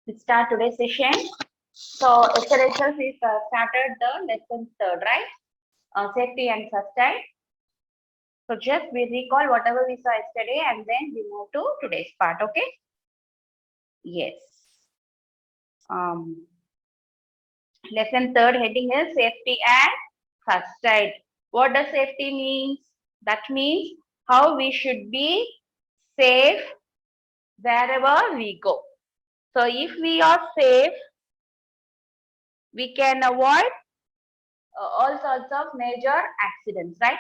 We start today's session. So yesterday itself we started the lesson third, right? Safety and sustain. So just we recall whatever we saw yesterday and then we move to today's part. Okay? Yes. Um, Lesson third heading is safety and first aid. What does safety means? That means how we should be safe wherever we go. So if we are safe, we can avoid all sorts of major accidents, right?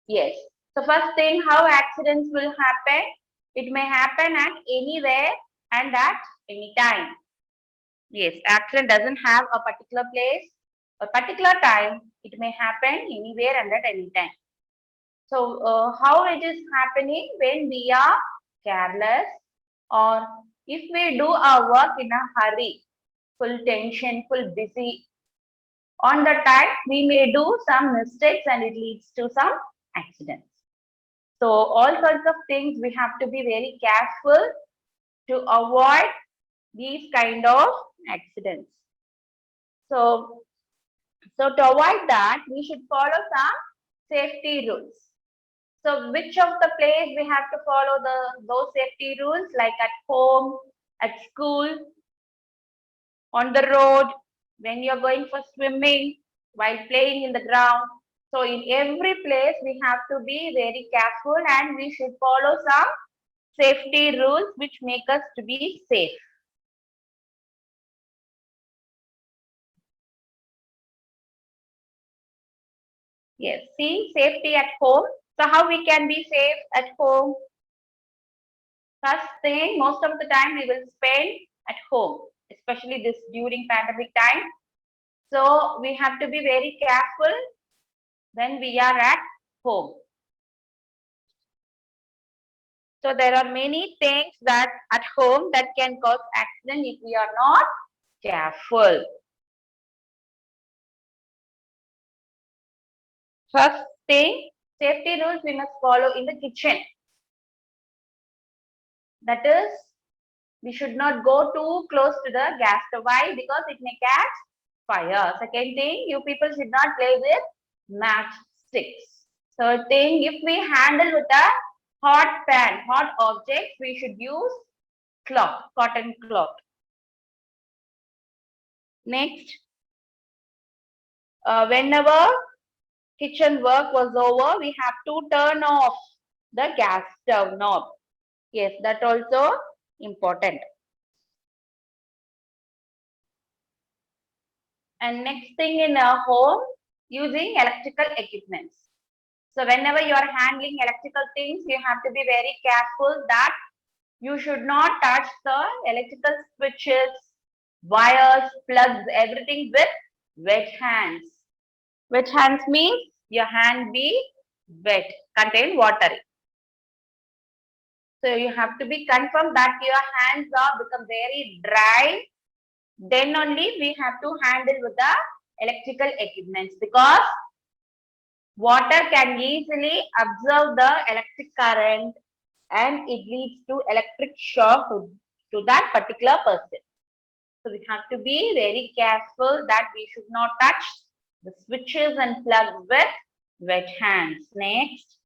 Yes. So first thing, how accidents will happen? It may happen at anywhere and at any time. Yes, accident doesn't have a particular place, a particular time. It may happen anywhere and at any time. So how it is happening when we are careless or if we do our work in a hurry, full tension, full busy. On the time, we may do some mistakes and it leads to some accidents. So all sorts of things we have to be very careful to avoid these kind of accidents. So, to avoid that, we should follow some safety rules. So which of the place we have to follow those safety rules, like at home, at school, on the road, when you're going for swimming, while playing in the ground. So in every place we have to be very careful and we should follow some safety rules which make us to be safe. Yes, see safety at home. So how we can be safe at home? First thing, most of the time we will spend at home, especially this during pandemic time. So we have to be very careful when we are at home. So there are many things that at home that can cause accident if we are not careful. First thing, safety rules we must follow in the kitchen. That is, we should not go too close to the gas stove. Why? Because it may catch fire. Second thing, you people should not play with matchsticks. Third thing, if we handle with a hot pan, hot objects, we should use cloth, cotton cloth. Next, whenever kitchen work was over, we have to turn off the gas stove knob. Yes, that also important. And next thing in a home, using electrical equipments. So whenever you are handling electrical things, you have to be very careful that you should not touch the electrical switches, wires, plugs, everything with wet hands. Wet hands means your hand be wet, contain water. So you have to be confirmed that your hands are become very dry. Then only we have to handle with the electrical equipments, because water can easily absorb the electric current and it leads to electric shock to that particular person. So we have to be very careful that we should not touch the switches and plugs with wet hands. Next,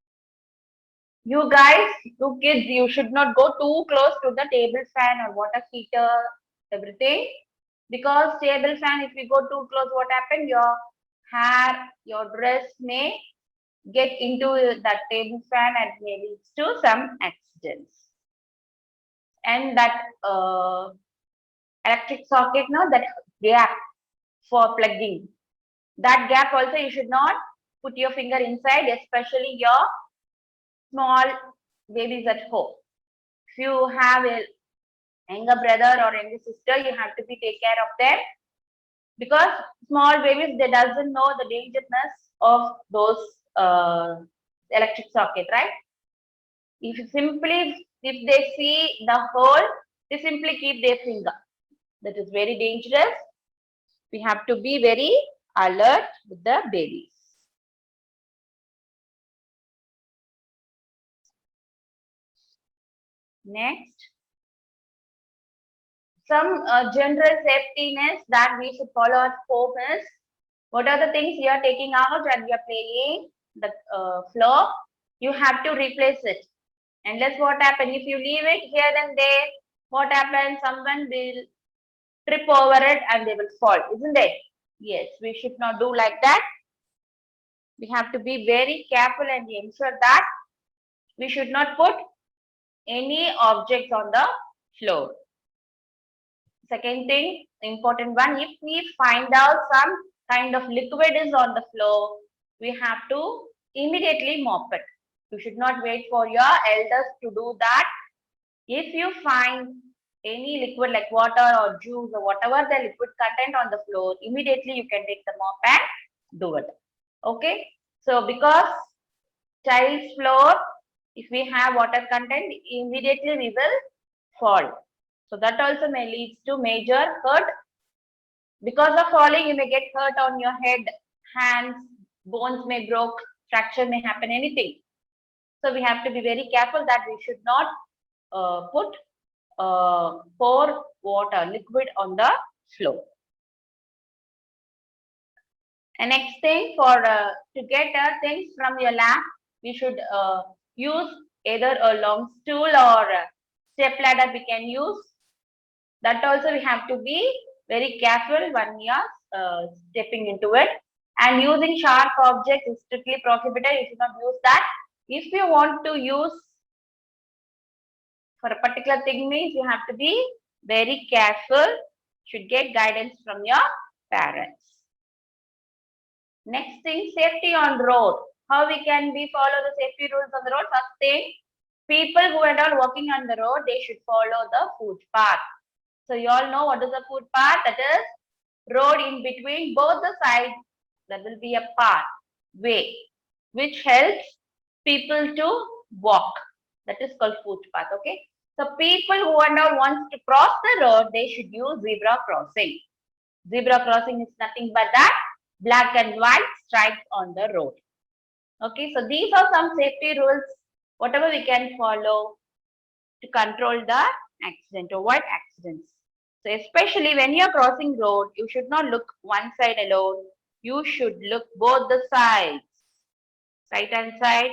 you guys, you kids, you should not go too close to the table fan or water heater, everything. Because table fan, if we go too close, what happens? Your hair, your dress may get into that table fan and may lead to some accidents. And that electric socket, no, that gap for plugging, that gap also you should not put your finger inside, especially your small babies at home. If you have a younger brother or younger sister, you have to be take care of them, because small babies, they doesn't know the dangerousness of those electric socket, right? If they see the hole, they simply keep their finger. That is very dangerous. We have to be very alert with the babies. Next, some general safetiness that we should follow at home is, what are the things you are taking out and you are playing the floor, you have to replace it. Unless what happens, if you leave it here and there, what happens? Someone will trip over it and they will fall, isn't it? Yes, we should not do like that. We have to be very careful and ensure that we should not put any objects on the floor. Second thing, important one, if we find out some kind of liquid is on the floor, we have to immediately mop it. You should not wait for your elders to do that. If you find any liquid like water or juice or whatever the liquid content on the floor, immediately you can take the mop and do it. Okay. So because child's floor, if we have water content, immediately we will fall. So that also may lead to major hurt. Because of falling, you may get hurt on your head, hands, bones may broke, fracture may happen, anything. So we have to be very careful that we should not pour water, liquid on the floor. And next thing, for to get things from your lap, we should use either a long stool or a step ladder we can use. That also we have to be very careful when we are stepping into it. And using sharp objects is strictly prohibited. You should not use that. If you want to use for a particular thing, means you have to be very careful. Should get guidance from your parents. Next thing, safety on road. How we can be follow the safety rules on the road? First thing, people who are not walking on the road, they should follow the footpath. So you all know what is a footpath? That is road in between both the sides. There will be a path, way, which helps people to walk. That is called footpath. Okay. So people who are not wants to cross the road, they should use zebra crossing. Zebra crossing is nothing but that black and white stripes on the road. Okay, so these are some safety rules, whatever we can follow to control the accident, avoid accidents. So especially when you are crossing road, you should not look one side alone. You should look both the sides. Right hand side,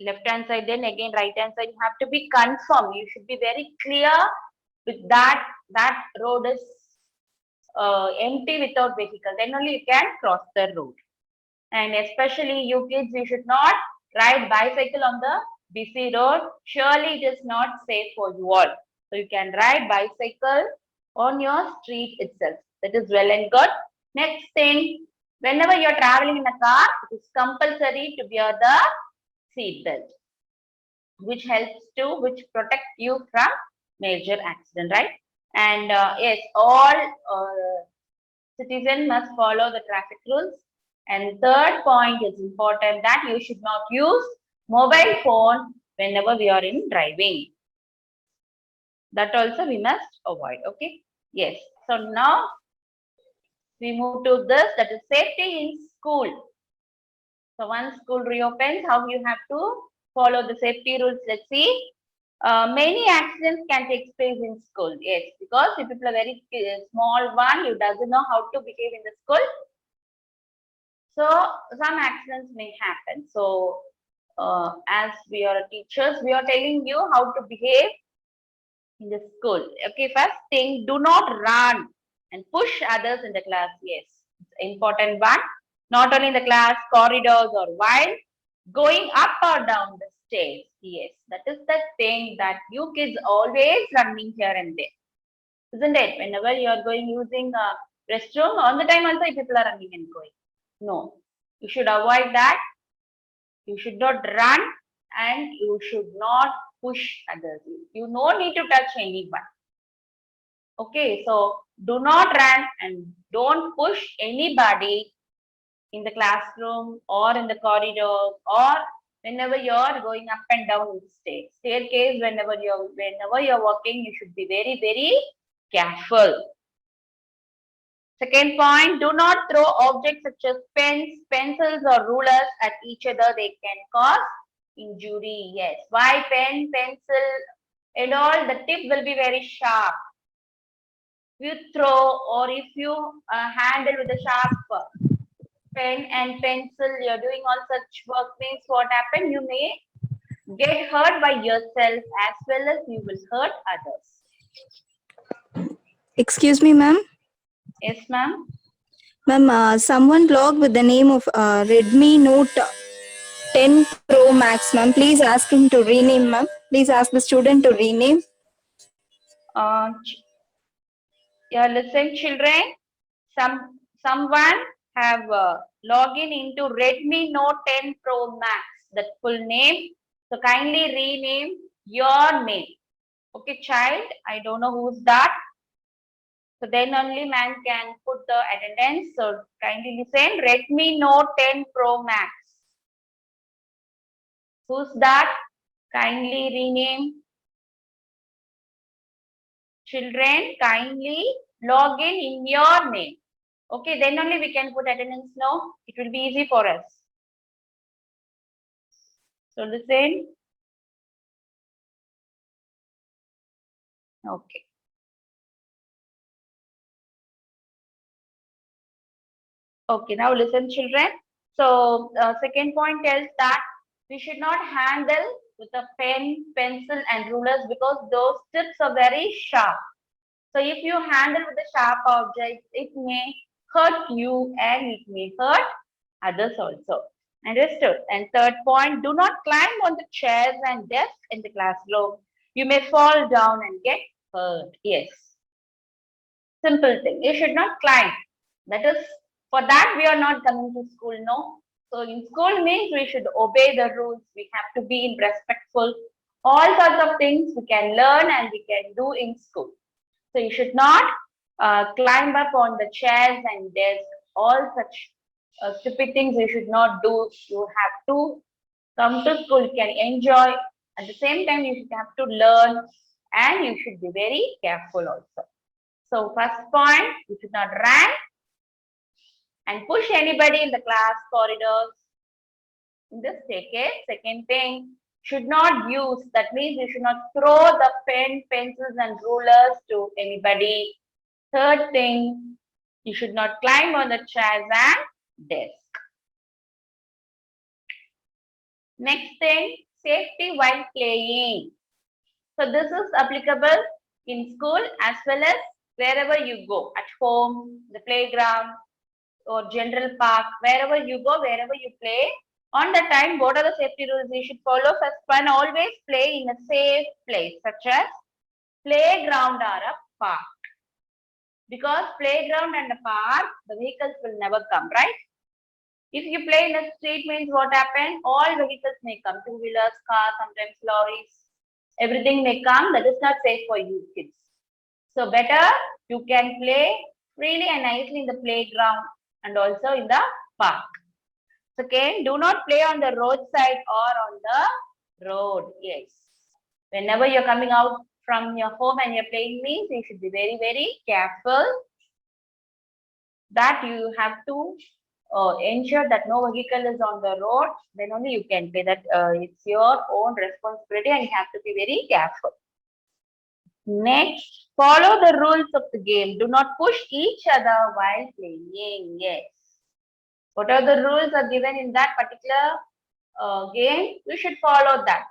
left hand side, then again right hand side. You have to be confirmed. You should be very clear with that road is empty without vehicle. Then only you can cross the road. And especially you kids, you should not ride bicycle on the busy road. Surely it is not safe for you all. So you can ride bicycle on your street itself. That is well and good. Next thing, whenever you are traveling in a car, it is compulsory to wear the seat belt, which protect you from major accident, right? And yes, all citizens must follow the traffic rules. And third point is important, that you should not use mobile phone whenever we are in driving. That also we must avoid. Okay. Yes. So now we move to this, that is safety in school. So once school reopens, how you have to follow the safety rules. Let's see. Many accidents can take place in school. Yes, because if people are very small one, you doesn't know how to behave in the school. So some accidents may happen. So as we are teachers, we are telling you how to behave in the school. Okay, first thing, do not run and push others in the class. Yes, it's important one. Not only in the class, corridors, or while going up or down the stairs. Yes, that is the thing that you kids always running here and there. Isn't it? Whenever you are going using a restroom, on the time also people are running and going. No, you should avoid that. You should not run and you should not push others. You no need to touch anyone. Okay, so do not run and don't push anybody in the classroom or in the corridor, or whenever you are going up and down the staircase, whenever you're walking, you should be very, very careful. Second point, do not throw objects such as pens, pencils, or rulers at each other. They can cause injury. Yes. Why pen, pencil, and all? The tip will be very sharp. you throw or if you handle with a sharp pen and pencil, you're doing all such work means what happen? You may get hurt by yourself as well as you will hurt others. Excuse me, ma'am. Yes, ma'am. Ma'am, someone blogged with the name of Redmi Note 10 Pro Max, ma'am. Please ask him to rename, ma'am. Please ask the student to rename. Yeah, listen, children. Someone have login into Redmi Note 10 Pro Max. That full name. So kindly rename your name. Okay, child. I don't know who's that. So then only man can put the attendance. So kindly listen. Redmi Note 10 Pro Max. Who's that? Kindly rename. Children, kindly log in your name. Okay, then only we can put attendance. No, it will be easy for us. So listen. Okay. Okay, now listen, children. So second point tells that we should not handle with a pen, pencil, and rulers because those tips are very sharp. So if you handle with a sharp object, it may hurt you and it may hurt others also. Understood? And third point, do not climb on the chairs and desks in the classroom. You may fall down and get hurt. Yes. Simple thing. You should not climb. That is, for that we are not coming to school, no. So in school means we should obey the rules. We have to be respectful. All sorts of things we can learn and we can do in school. So you should not climb up on the chairs and desks. All such stupid things you should not do. You have to come to school, you can enjoy. At the same time, you should have to learn and you should be very careful also. So first point, you should not run and push anybody in the class corridors. In this case, second thing, should not use, that means you should not throw the pen, pencils and rulers to anybody. Third thing, you should not climb on the chairs and desks. Next thing, safety while playing. So this is applicable in school as well as wherever you go, at home, the playground or general park, wherever you go, wherever you play. On the time, what are the safety rules you should follow? First one, always play in a safe place such as playground or a park. Because playground and a park, the vehicles will never come, right? If you play in the street means what happens? All vehicles may come, two-wheelers, cars, sometimes lorries, everything may come. That is not safe for you kids. So better you can play freely and nicely in the playground and also in the park. Second, do not play on the roadside or on the road. Yes. Whenever you're coming out from your home and you're playing means you should be very, very careful that you have to ensure that no vehicle is on the road. Then only you can play. That it's your own responsibility and you have to be very careful. Next, follow the rules of the game. Do not push each other while playing. Yes. What are the rules are given in that particular game? You should follow that.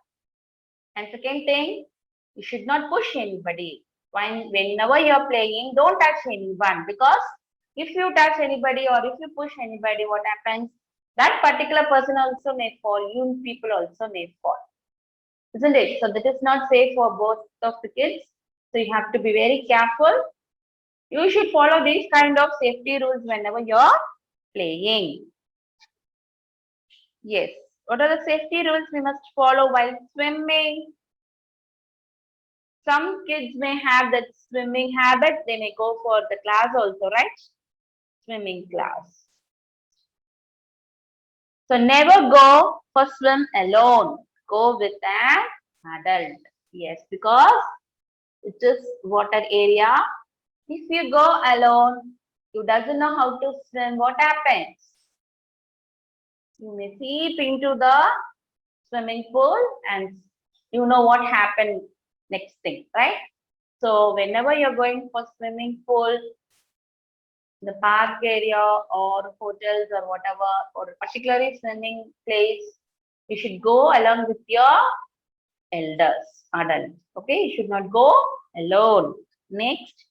And second thing, you should not push anybody. Whenever you're playing, don't touch anyone because if you touch anybody or if you push anybody, what happens? That particular person also may fall. You people also may fall. Isn't it? So that is not safe for both of the kids. So you have to be very careful. You should follow these kind of safety rules whenever you're playing. Yes. What are the safety rules we must follow while swimming? Some kids may have that swimming habit. They may go for the class also, right? Swimming class. So never go for swim alone. Go with an adult. Yes, because it is water area. If you go alone, you doesn't know how to swim, what happens? You may seep into the swimming pool and you know what happened next thing, right? So whenever you're going for swimming pool, the park area or hotels or whatever, or particularly swimming place, you should go along with your elders, adults. Okay, you should not go alone. Next,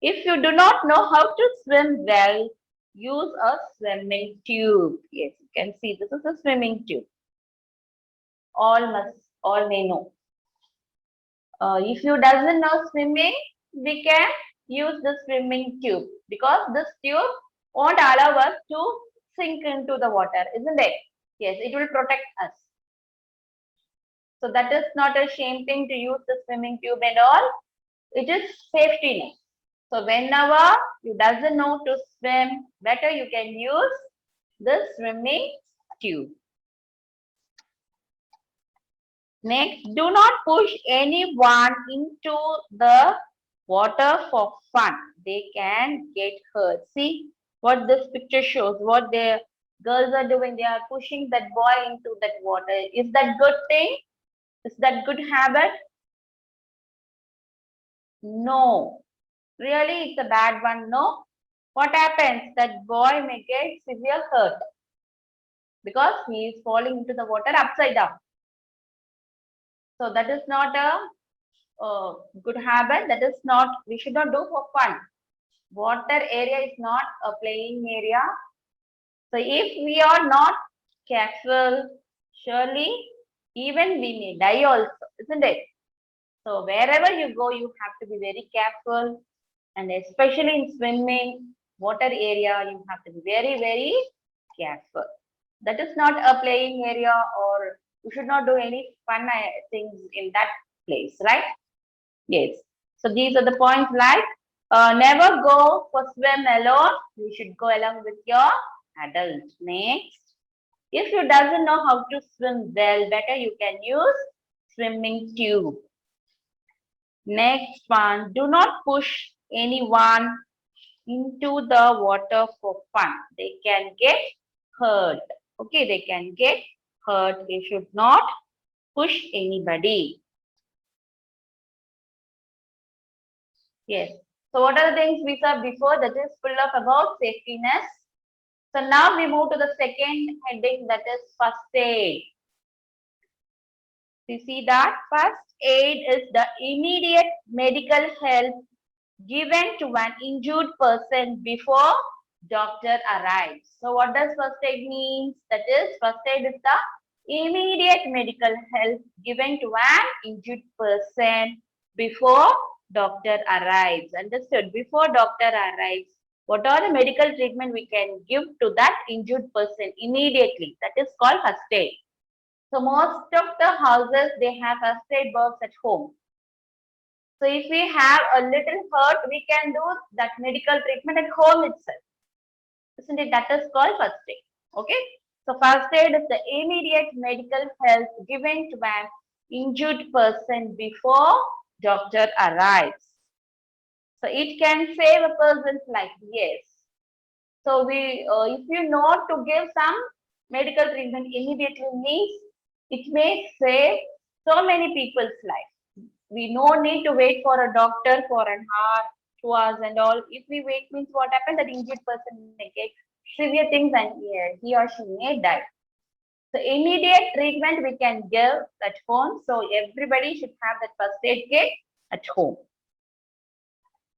if you do not know how to swim well, use a swimming tube. Yes, you can see this is a swimming tube. All may know. If you doesn't know swimming, we can use the swimming tube because this tube won't allow us to sink into the water, isn't it? Yes, it will protect us. So that is not a shame thing to use the swimming tube and all. It is safety net. So whenever you doesn't know to swim, better you can use the swimming tube. Next, do not push anyone into the water for fun. They can get hurt. See what this picture shows, what the girls are doing. They are pushing that boy into that water. Is that good thing? Is that good habit? No. Really, it's a bad one. No. What happens? That boy may get severe hurt because he is falling into the water upside down. So that is not a good habit. That is not, we should not do for fun. Water area is not a playing area. So if we are not careful, surely even we may die also, isn't it? So wherever you go, you have to be very careful, and especially in swimming, water area, you have to be very, very careful. That is not a playing area, or you should not do any fun things in that place, right? Yes. So these are the points like never go for swim alone. You should go along with your adult. Next, if you doesn't know how to swim well, better you can use swimming tube. Next one, do not push anyone into the water for fun. They can get hurt. Okay, they can get hurt. They should not push anybody. Yes. So what are the things we saw before that is full of about safetyness? So now we move to the second heading, that is first aid. You see that first aid is the immediate medical help given to an injured person before doctor arrives. So what does first aid mean? That is, first aid is the immediate medical help given to an injured person before doctor arrives. Understood? Before doctor arrives, what are the medical treatment we can give to that injured person immediately? That is called first aid. So most of the houses, they have first aid box at home. So if we have a little hurt, we can do that medical treatment at home itself. Isn't it? That is called first aid. Okay. So first aid is the immediate medical help given to an injured person before doctor arrives. So it can save a person's life. Yes. So if you know to give some medical treatment immediately means it may save so many people's life. We no need to wait for a doctor for an hour, 2 hours and all. If we wait means what happens, that injured person may get severe things and he or she may die. So immediate treatment we can give at home. So everybody should have that first aid kit at home.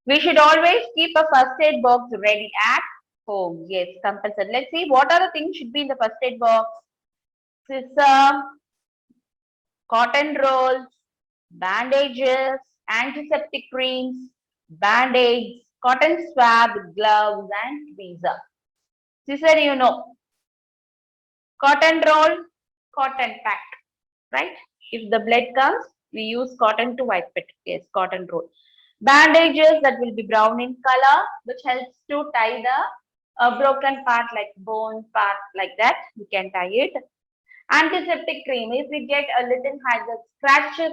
We should always keep a first aid box ready at home. Yes, compulsory. Let's see what are the things should be in the first aid box. Scissor, cotton rolls, bandages, antiseptic creams, band-aids, cotton swab, gloves, and tweezer. Scissor, you know. Cotton roll, cotton pack, right? If the blood comes, we use cotton to wipe it. Yes, cotton roll. Bandages that will be brown in color, which helps to tie the broken part, like bone part, like that. We can tie it. Antiseptic cream. If we get a little scratches,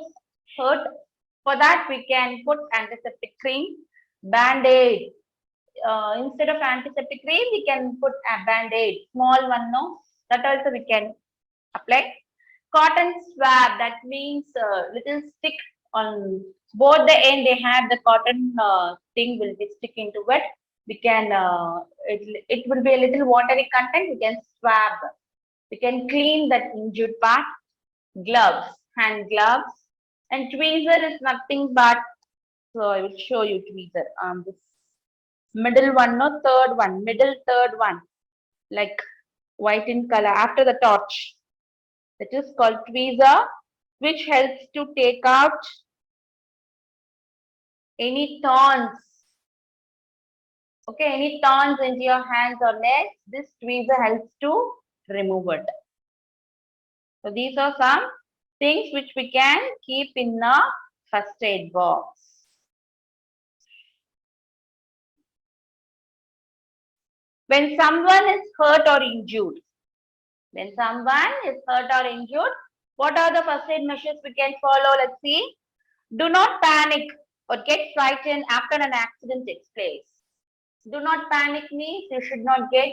hurt, for that we can put antiseptic cream. Band-aid. Instead of antiseptic cream, we can put a band-aid. Small one, no? That also we can apply. Cotton swab. That means little stick on both the end they have the cotton thing will be stick into it. We can it will be a little watery content. We can swab. We can clean that injured part. Gloves, hand gloves, and tweezer is nothing but. So I will show you tweezer. This middle one, no third one, middle third one, like white in color after the torch. That is called tweezer, which helps to take out any thorns. Okay, any thorns into your hands or legs, this tweezer helps to remove it. So these are some things which we can keep in a first aid box. When someone is hurt or injured, what are the first aid measures we can follow? Let's see. Do not panic or get frightened after an accident takes place. Do not panic means you should not get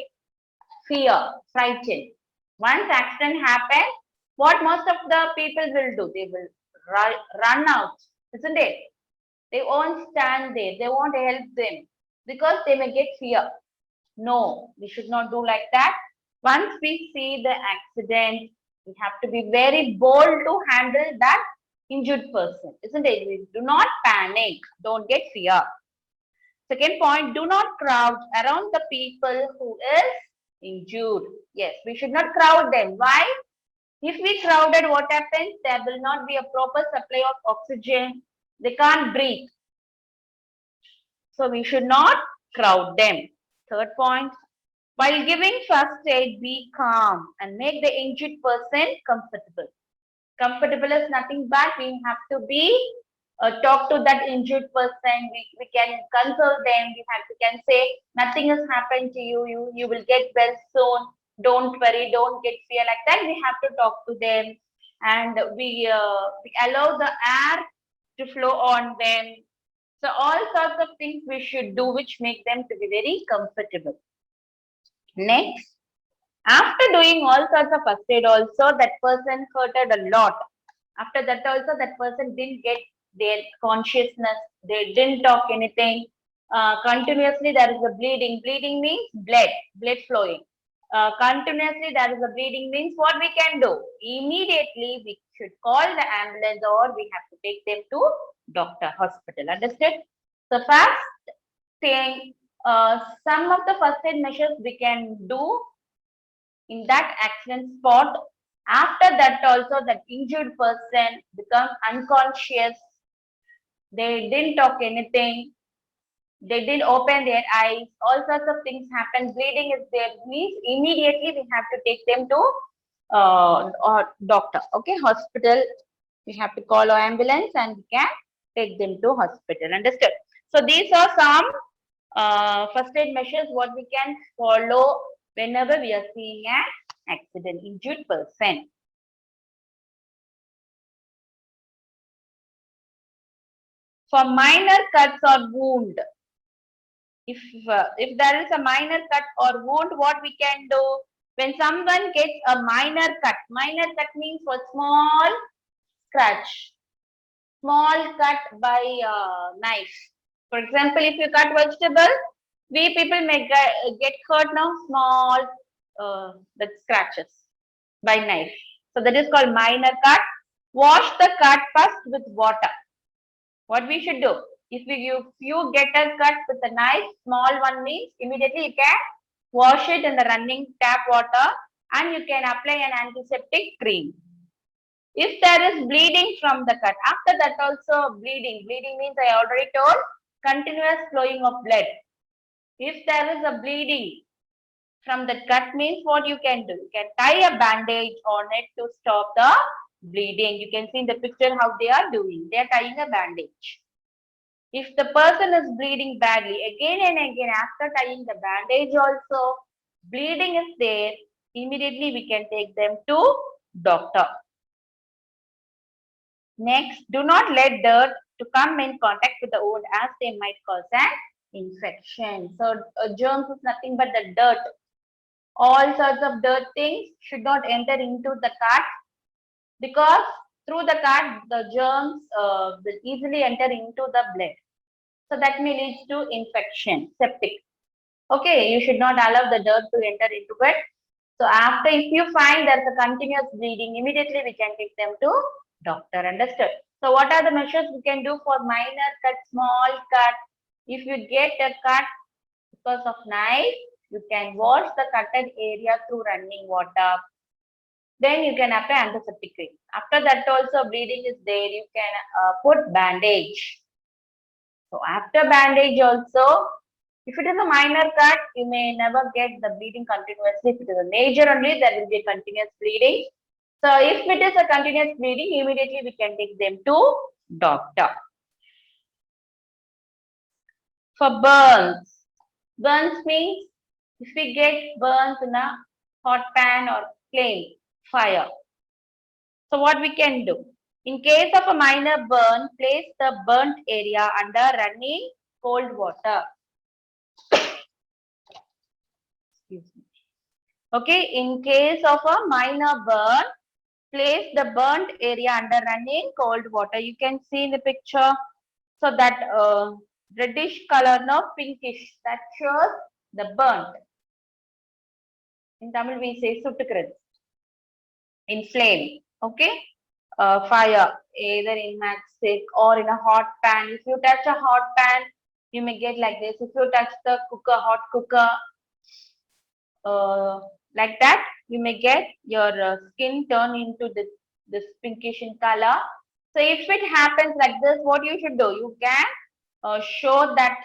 frightened. Once accident happens, what most of the people will do? They will run out, isn't it? They won't stand there. They won't help them because they may get fear. No, we should not do like that. Once we see the accident, we have to be very bold to handle that injured person, isn't it? We do not panic. Don't get fear. Second point, do not crowd around the people who is injured. Yes, we should not crowd them. Why? If we crowded, what happens? There will not be a proper supply of oxygen. They can't breathe. So we should not crowd them. Third point, while giving first aid, be calm and make the injured person comfortable. Comfortable is nothing but we have to be talk to that injured person. We can console them. We can say nothing has happened to you. You will get well soon. Don't worry. Don't get fear like that. We have to talk to them, and we allow the air to flow on them. So all sorts of things we should do which make them to be very comfortable. Next, after doing all sorts of first aid also, that person hurted a lot. After that also, that person didn't get their consciousness. They didn't talk anything. Continuously there is a bleeding. Bleeding means blood flowing. Continuously there is a bleeding means what we can do? Immediately we should call the ambulance or we have to take them to doctor, hospital. Understood? So first thing, some of the first aid measures we can do in that accident spot. After that also that injured person becomes unconscious. They didn't talk anything. They didn't open their eyes. All sorts of things happen. Bleeding is there. Means immediately we have to take them to doctor. Okay, hospital. We have to call our ambulance and we can take them to hospital. Understood? So these are some first aid measures what we can follow whenever we are seeing an accident, injured person. For minor cuts or wound, if there is a minor cut or wound, what we can do? When someone gets a minor cut means for small scratch, small cut by knife. For example, if you cut vegetable, we people may get hurt now, small that scratches by knife. So that is called minor cut. Wash the cut first with water. What we should do? If you get a cut with a knife, small one means immediately you can wash it in the running tap water and you can apply an antiseptic cream. If there is bleeding from the cut, after that also bleeding means I already told continuous flowing of blood. If there is a bleeding from the cut means what you can do? You can tie a bandage on it to stop the bleeding. You can see in the picture how they are doing. They are tying a bandage. If the person is bleeding badly, again and again after tying the bandage also, bleeding is there, immediately we can take them to doctor. Next, do not let dirt to come in contact with the wound as they might cause an infection. So germs is nothing but the dirt. All sorts of dirt things should not enter into the cut because Through the cut, the germs will easily enter into the blood. So that may lead to infection, septic. Okay, you should not allow the dirt to enter into it. So after, if you find there's a continuous bleeding, immediately we can take them to doctor. Understood? So what are the measures we can do for minor cut, small cut? If you get a cut because of knife, you can wash the cutted area through running water. Then you can apply antiseptic cream. After that also bleeding is there, you can put bandage. So after bandage also, if it is a minor cut, you may never get the bleeding continuously. If it is a major only, there will be a continuous bleeding. So if it is a continuous bleeding, immediately we can take them to doctor. For burns, burns means if we get burns in a hot pan or flame, fire. So what we can do? In case of a minor burn, place the burnt area under running cold water. Excuse me. Okay, in case of a minor burn, place the burnt area under running cold water. You can see in the picture. So that reddish color, no, pinkish, that shows the burnt. In Tamil we say suttukkuறது. In flame, okay? Fire, either in matchstick or in a hot pan. If you touch a hot pan, you may get like this. If you touch the cooker, hot cooker, like that, you may get your skin turn into this pinkish in color. So if it happens like this, what you should do? You can show that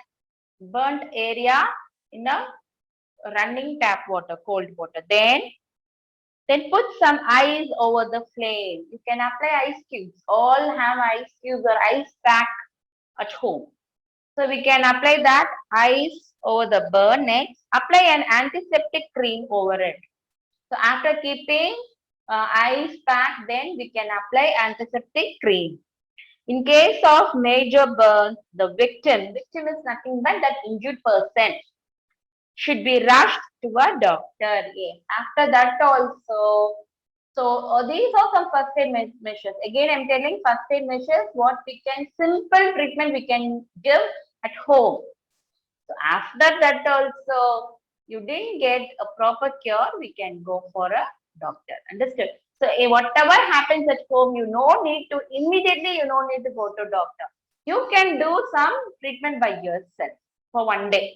burnt area in a running tap water, cold water. Then put some ice over the flame. You can apply ice cubes. All have ice cubes or ice pack at home. So we can apply that ice over the burn. Next, apply an antiseptic cream over it. So after keeping ice pack, then we can apply antiseptic cream. In case of major burns, the victim is nothing but that injured person, should be rushed to a doctor. Yes. After that also, so these are some first aid measures. Again, I'm telling first aid measures, what we can, simple treatment we can give at home. So after that also, you didn't get a proper cure, we can go for a doctor. Understood? So whatever happens at home, you no need to immediately, you no need to go to doctor. You can do some treatment by yourself for one day.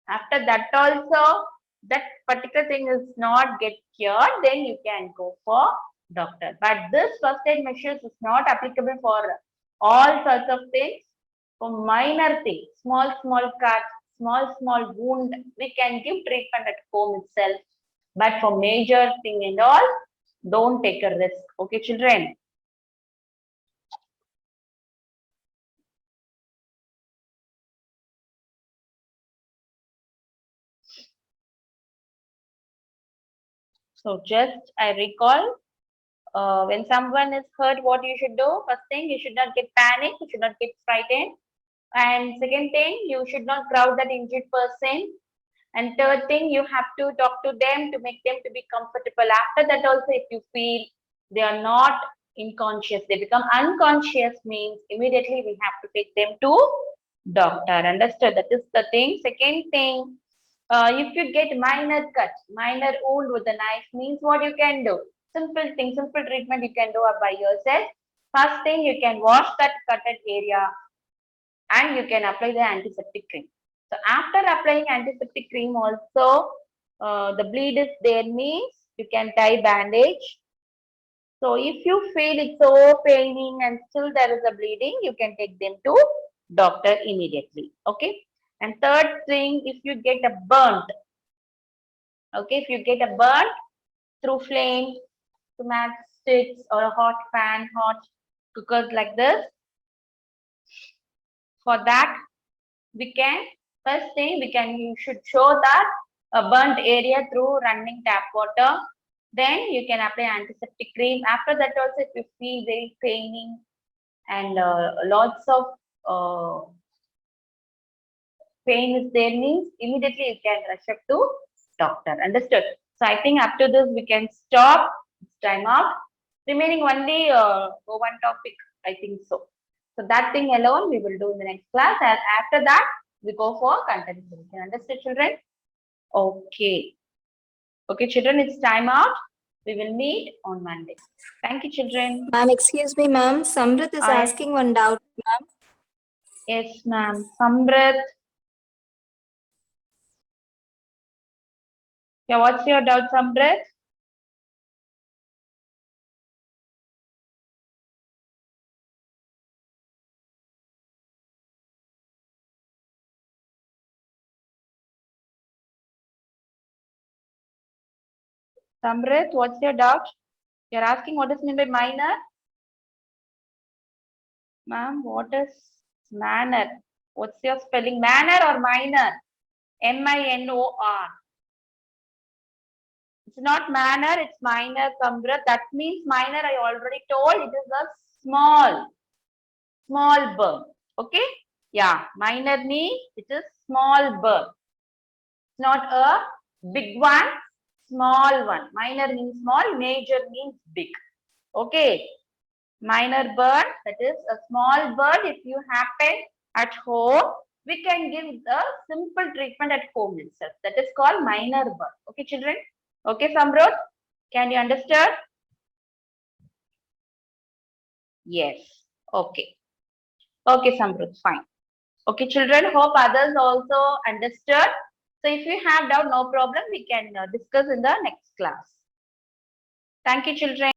After that also, that particular thing is not get cured, then you can go for doctor. But this first aid measures is not applicable for all sorts of things. For minor things, small cut, small wound, we can give treatment at home itself. But for major thing and all, don't take a risk. Okay, children? So just I recall, when someone is hurt, what you should do? First thing, you should not get panicked, you should not get frightened. And second thing, you should not crowd that injured person. And third thing, you have to talk to them to make them to be comfortable. After that also, if you feel they are not unconscious, they become unconscious, means immediately we have to take them to doctor. Understood? That is the thing. Second thing, if you get minor cut, minor wound with a knife, means what you can do? Simple thing, simple treatment you can do by yourself. First thing, you can wash that cutted area and you can apply the antiseptic cream. So after applying antiseptic cream also, the bleed is there, means you can tie bandage. So if you feel it's so paining and still there is a bleeding, you can take them to doctor immediately. Okay. And third thing, if you get a burnt, okay, if you get a burnt through flame, to matchsticks or a hot pan, hot cookers like this, for that, we can, first thing, you should show that a burnt area through running tap water. Then you can apply antiseptic cream. After that also, if you feel very paining and lots of pain is there, means immediately you can rush up to doctor. Understood? So I think up to this we can stop. It's time out. Remaining only one topic, I think so. So that thing alone we will do in the next class, and after that we go for content revision. Understood, children? Okay. Okay, children, it's time out. We will meet on Monday. Thank you, children. Ma'am, excuse me, ma'am. Samrit is Yes. asking one doubt, ma'am. Yes, ma'am. Samrit. Yeah, what's your doubt, Samrit? Samrit, what's your doubt? You're asking what is meant by minor? Ma'am, what is manner? What's your spelling? Manner or minor? M-I-N-O-R. It's not manner, it's minor, Samrit. That means minor, I already told, it is a small bird. Okay? Yeah, minor means it is small bird. It's not a big one, small one. Minor means small, major means big. Okay? Minor bird, that is a small bird. If you happen at home, we can give the simple treatment at home itself. That is called minor bird. Okay, children? Okay, Samrut? Can you understand? Yes. Okay. Okay, Samrut, fine. Okay, children, hope others also understood. So if you have doubt, no problem, we can discuss in the next class. Thank you, children.